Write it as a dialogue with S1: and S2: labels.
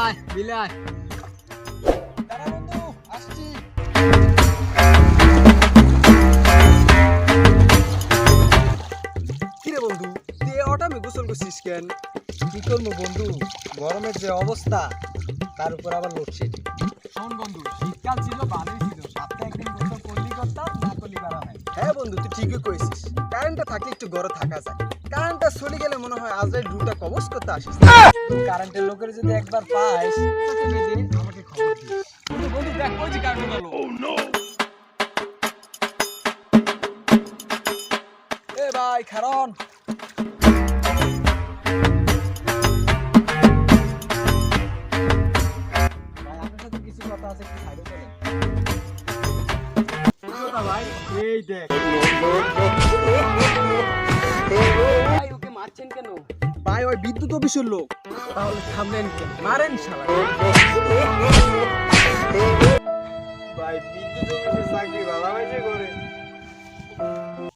S1: আয় বিলে আয়।
S2: দাঁড়া বন্ধু, আসছি। কিরে বন্ধু, তুই এই অটামে গোসল করছিস কেন? কি করবো বন্ধু, গরমের যে অবস্থা তার উপর আবার লোডশেডিং।
S1: শোন বন্ধু, শীতকাল ছিল ভালোই ছিল, সপ্তাহে একদিন গোসল করলি করতাম, না করলি করা নাই।
S2: হ্যাঁ বন্ধু, তুই ঠিকই কইছিস। কারেন্টটা থাকলে একটু ঘরে থাকা যায়। কারেন্টটা চলে গেলে মনে হয় আজরাইল রুটা কবজ করতে আসিস।
S1: কারেন্টের লোকের যদি একবার পাইস তোকে বেঁধে আমাকে খবর দিস। বন্ধু বন্ধু দেখ ওই যে কারেন্ট গেল।
S2: এ ভাই খারন,
S1: ভাই আপনার সাথে কিছু কথা আছে, একটু সাইডে চলেন। কি কথা ভাই?
S2: এই দেখ
S1: ভাই ওকে মারছেন কেন?
S2: ভাই, ওই বিদ্যুৎ অফিসের লোক।
S1: তাহলে থামলেন কেন? মারেন শালা।
S2: ভাই বিদ্যুৎ অফিসে চাকরি ভালো হয়েছে করে।